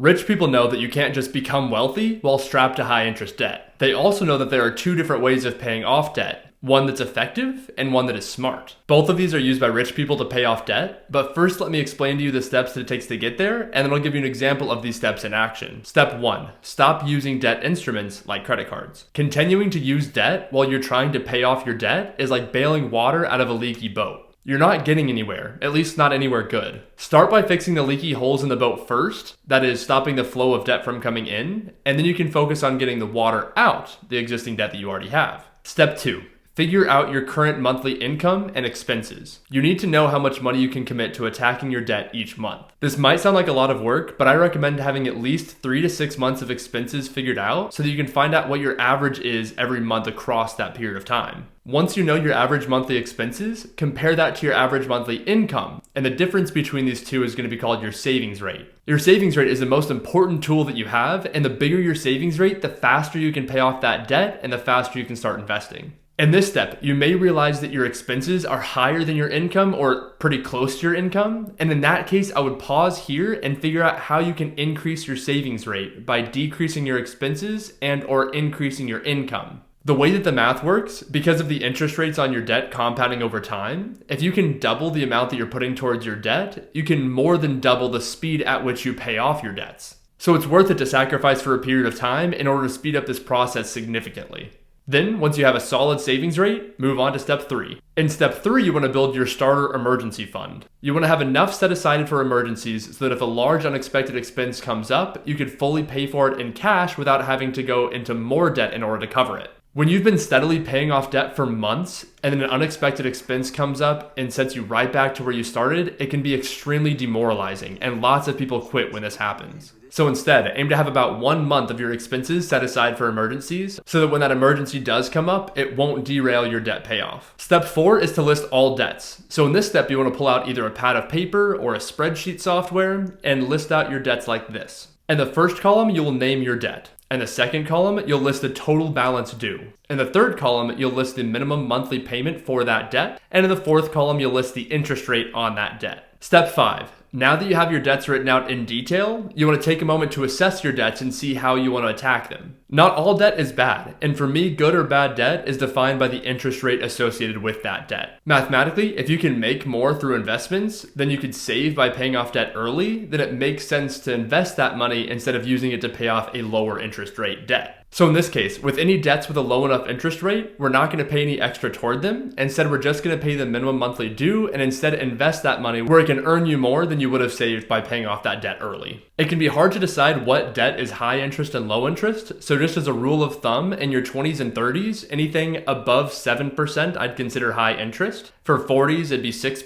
Rich people know that you can't just become wealthy while strapped to high interest debt. They also know that there are two different ways of paying off debt. One that's effective and one that is smart. Both of these are used by rich people to pay off debt, but first let me explain to you the steps that it takes to get there, and then I'll give you an example of these steps in action. Step 1. Stop using debt instruments like credit cards. Continuing to use debt while you're trying to pay off your debt is like bailing water out of a leaky boat. You're not getting anywhere, at least not anywhere good. Start by fixing the leaky holes in the boat first, that is, stopping the flow of debt from coming in, and then you can focus on getting the water out, the existing debt that you already have. Step 2. Figure out your current monthly income and expenses. You need to know how much money you can commit to attacking your debt each month. This might sound like a lot of work, but I recommend having at least 3 to 6 months of expenses figured out so that you can find out what your average is every month across that period of time. Once you know your average monthly expenses, compare that to your average monthly income, and the difference between these two is going to be called your savings rate. Your savings rate is the most important tool that you have, and the bigger your savings rate, the faster you can pay off that debt and the faster you can start investing. In this step, you may realize that your expenses are higher than your income or pretty close to your income. And in that case, I would pause here and figure out how you can increase your savings rate by decreasing your expenses and or increasing your income. The way that the math works, because of the interest rates on your debt compounding over time, if you can double the amount that you're putting towards your debt, you can more than double the speed at which you pay off your debts. So it's worth it to sacrifice for a period of time in order to speed up this process significantly. Then, once you have a solid savings rate, move on to step 3. In step 3, you want to build your starter emergency fund. You want to have enough set aside for emergencies so that if a large unexpected expense comes up, you could fully pay for it in cash without having to go into more debt in order to cover it. When you've been steadily paying off debt for months and then an unexpected expense comes up and sets you right back to where you started, it can be extremely demoralizing, and lots of people quit when this happens. So instead, aim to have about 1 month of your expenses set aside for emergencies so that when that emergency does come up, it won't derail your debt payoff. Step 4 is to list all debts. So in this step, you want to pull out either a pad of paper or a spreadsheet software and list out your debts like this. In the first column, you will name your debt. In the second column, you'll list the total balance due. In the third column, you'll list the minimum monthly payment for that debt. And in the fourth column, you'll list the interest rate on that debt. Step 5. Now that you have your debts written out in detail, you want to take a moment to assess your debts and see how you want to attack them. Not all debt is bad, and for me, good or bad debt is defined by the interest rate associated with that debt. Mathematically, if you can make more through investments than you could save by paying off debt early, then it makes sense to invest that money instead of using it to pay off a lower interest rate debt. So in this case, with any debts with a low enough interest rate, we're not going to pay any extra toward them. Instead, we're just going to pay the minimum monthly due and instead invest that money where it can earn you more than you would have saved by paying off that debt early. It can be hard to decide what debt is high interest and low interest. So just as a rule of thumb, in your 20s and 30s, anything above 7% I'd consider high interest. For 40s, it'd be 6%,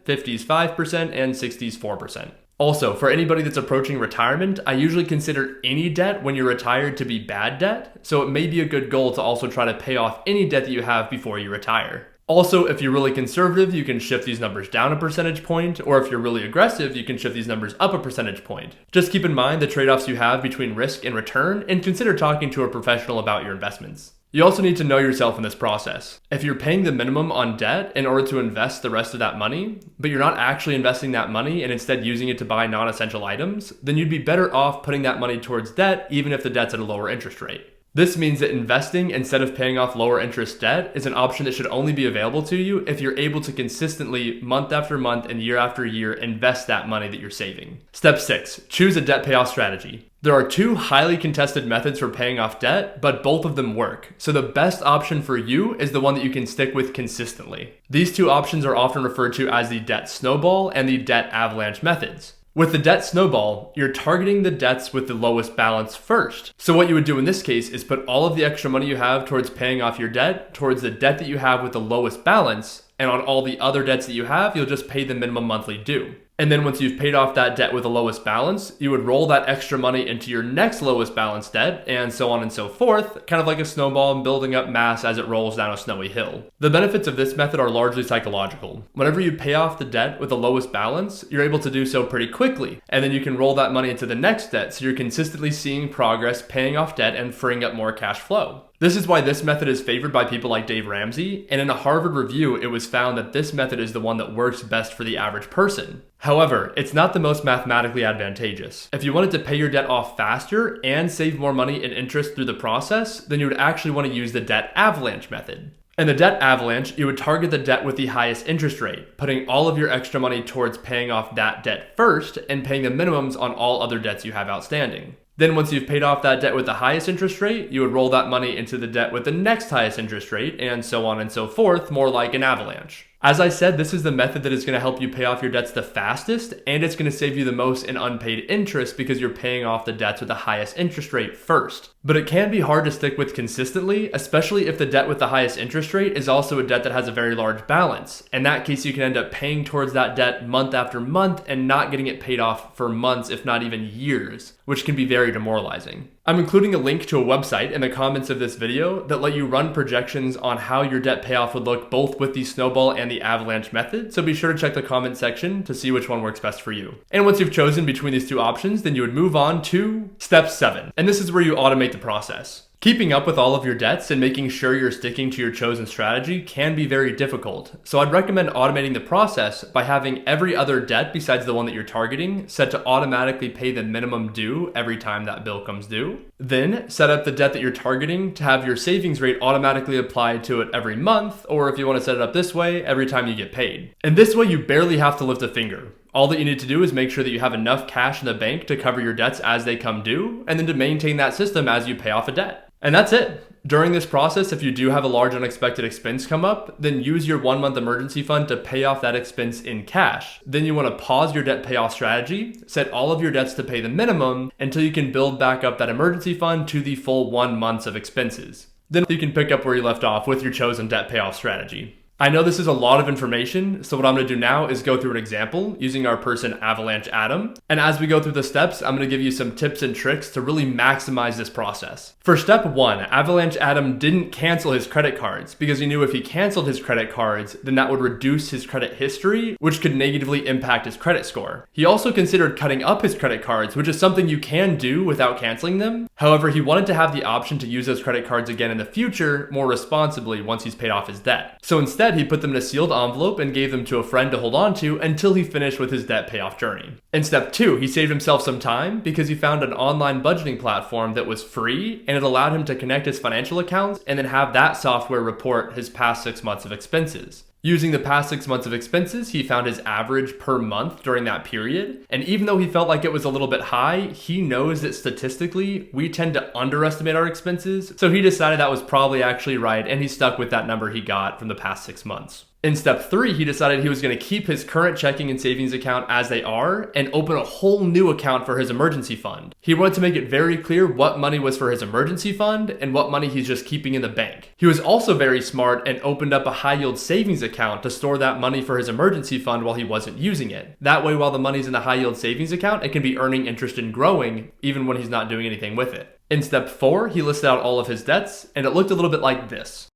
50s 5%, and 60s 4%. Also, for anybody that's approaching retirement, I usually consider any debt when you're retired to be bad debt, so it may be a good goal to also try to pay off any debt that you have before you retire. Also, if you're really conservative, you can shift these numbers down a percentage point, or if you're really aggressive, you can shift these numbers up a percentage point. Just keep in mind the trade-offs you have between risk and return, and consider talking to a professional about your investments. You also need to know yourself in this process. If you're paying the minimum on debt in order to invest the rest of that money, but you're not actually investing that money and instead using it to buy non-essential items, then you'd be better off putting that money towards debt even if the debt's at a lower interest rate. This means that investing instead of paying off lower interest debt is an option that should only be available to you if you're able to consistently, month after month and year after year, invest that money that you're saving. Step 6, choose a debt payoff strategy. There are 2 highly contested methods for paying off debt, but both of them work. So the best option for you is the one that you can stick with consistently. These 2 options are often referred to as the debt snowball and the debt avalanche methods. With the debt snowball, you're targeting the debts with the lowest balance first. So what you would do in this case is put all of the extra money you have towards paying off your debt towards the debt that you have with the lowest balance, and on all the other debts that you have, you'll just pay the minimum monthly due. And then once you've paid off that debt with the lowest balance, you would roll that extra money into your next lowest balance debt, and so on and so forth, kind of like a snowball building up mass as it rolls down a snowy hill. The benefits of this method are largely psychological. Whenever you pay off the debt with the lowest balance, you're able to do so pretty quickly, and then you can roll that money into the next debt, so you're consistently seeing progress paying off debt and freeing up more cash flow. This is why this method is favored by people like Dave Ramsey, and in a Harvard review, it was found that this method is the one that works best for the average person. However, it's not the most mathematically advantageous. If you wanted to pay your debt off faster and save more money in interest through the process, then you would actually want to use the debt avalanche method. In the debt avalanche, you would target the debt with the highest interest rate, putting all of your extra money towards paying off that debt first and paying the minimums on all other debts you have outstanding. Then once you've paid off that debt with the highest interest rate, you would roll that money into the debt with the next highest interest rate, and so on and so forth, more like an avalanche. As I said, this is the method that is going to help you pay off your debts the fastest, and it's going to save you the most in unpaid interest because you're paying off the debts with the highest interest rate first. But it can be hard to stick with consistently, especially if the debt with the highest interest rate is also a debt that has a very large balance. In that case, you can end up paying towards that debt month after month and not getting it paid off for months, if not even years, which can be very demoralizing. I'm including a link to a website in the comments of this video that let you run projections on how your debt payoff would look both with the snowball and the avalanche method, so be sure to check the comment section to see which one works best for you. And once you've chosen between these two options, then you would move on to step 7. And this is where you automate the process. Keeping up with all of your debts and making sure you're sticking to your chosen strategy can be very difficult, so I'd recommend automating the process by having every other debt besides the one that you're targeting set to automatically pay the minimum due every time that bill comes due. Then set up the debt that you're targeting to have your savings rate automatically applied to it every month, or if you want to set it up this way, every time you get paid. And this way you barely have to lift a finger. All that you need to do is make sure that you have enough cash in the bank to cover your debts as they come due, and then to maintain that system as you pay off a debt. And that's it. During this process, if you do have a large unexpected expense come up, then use your 1-month emergency fund to pay off that expense in cash. Then you want to pause your debt payoff strategy, set all of your debts to pay the minimum until you can build back up that emergency fund to the full 1 month of expenses. Then you can pick up where you left off with your chosen debt payoff strategy. I know this is a lot of information, so what I'm going to do now is go through an example using our person Avalanche Adam. And as we go through the steps, I'm going to give you some tips and tricks to really maximize this process. For step 1, Avalanche Adam didn't cancel his credit cards because he knew if he canceled his credit cards, then that would reduce his credit history, which could negatively impact his credit score. He also considered cutting up his credit cards, which is something you can do without canceling them. However, he wanted to have the option to use those credit cards again in the future more responsibly once he's paid off his debt. So instead, he put them in a sealed envelope and gave them to a friend to hold on to until he finished with his debt payoff journey. In step 2, he saved himself some time because he found an online budgeting platform that was free, and it allowed him to connect his financial accounts and then have that software report his past 6 months of expenses. Using the past 6 months of expenses, he found his average per month during that period. And even though he felt like it was a little bit high, he knows that statistically, we tend to underestimate our expenses. So he decided that was probably actually right, and he stuck with that number he got from the past 6 months. In step 3, he decided he was going to keep his current checking and savings account as they are and open a whole new account for his emergency fund. He wanted to make it very clear what money was for his emergency fund and what money he's just keeping in the bank. He was also very smart and opened up a high yield savings account to store that money for his emergency fund while he wasn't using it. That way, while the money's in the high yield savings account, it can be earning interest and growing even when he's not doing anything with it. In step 4, he listed out all of his debts, and it looked a little bit like this.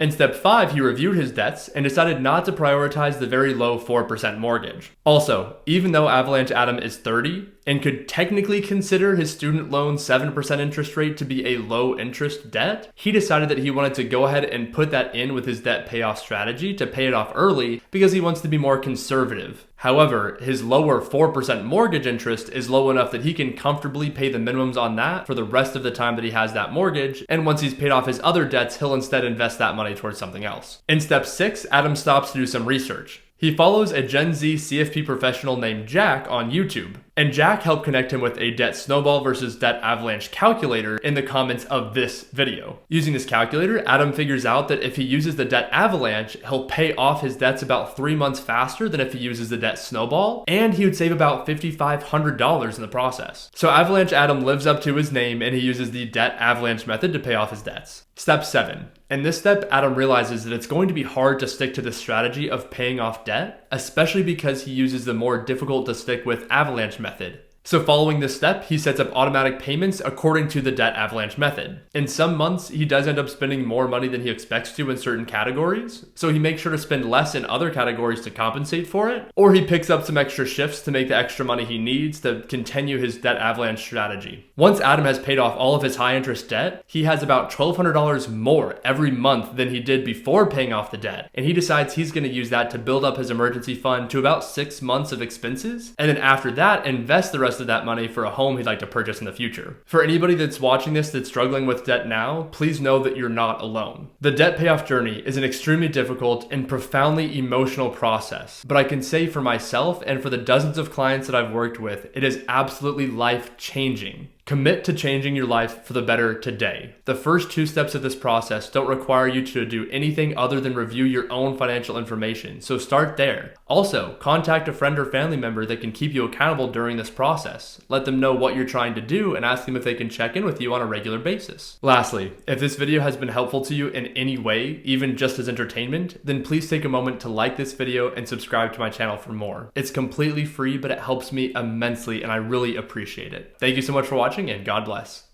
In step 5, he reviewed his debts and decided not to prioritize the very low 4% mortgage. Also, even though Avalanche Adam is 30 and could technically consider his student loan 7% interest rate to be a low interest debt, he decided that he wanted to go ahead and put that in with his debt payoff strategy to pay it off early because he wants to be more conservative. However, his lower 4% mortgage interest is low enough that he can comfortably pay the minimums on that for the rest of the time that he has that mortgage, and once he's paid off his other debts, he'll instead invest that money towards something else. In step 6, Adam stops to do some research. He follows a Gen Z CFP professional named Jack on YouTube, and Jack helped connect him with a debt snowball versus debt avalanche calculator in the comments of this video. Using this calculator, Adam figures out that if he uses the debt avalanche, he'll pay off his debts about 3 months faster than if he uses the debt snowball, and he would save about $5,500 in the process. So Avalanche Adam lives up to his name, and he uses the debt avalanche method to pay off his debts. Step 7. In this step, Adam realizes that it's going to be hard to stick to this strategy of paying off debt, especially because he uses the more difficult to stick with avalanche method. So following this step, he sets up automatic payments according to the debt avalanche method. In some months, he does end up spending more money than he expects to in certain categories, so he makes sure to spend less in other categories to compensate for it, or he picks up some extra shifts to make the extra money he needs to continue his debt avalanche strategy. Once Adam has paid off all of his high interest debt, he has about $1,200 more every month than he did before paying off the debt, and he decides he's going to use that to build up his emergency fund to about 6 months of expenses, and then after that invest the rest of that money for a home he'd like to purchase in the future. For anybody that's watching this that's struggling with debt now, please know that you're not alone. The debt payoff journey is an extremely difficult and profoundly emotional process, but I can say for myself and for the dozens of clients that I've worked with, it is absolutely life-changing. Commit to changing your life for the better today. The first 2 steps of this process don't require you to do anything other than review your own financial information, so start there. Also, contact a friend or family member that can keep you accountable during this process. Let them know what you're trying to do and ask them if they can check in with you on a regular basis. Lastly, if this video has been helpful to you in any way, even just as entertainment, then please take a moment to like this video and subscribe to my channel for more. It's completely free, but it helps me immensely and I really appreciate it. Thank you so much for watching, and God bless.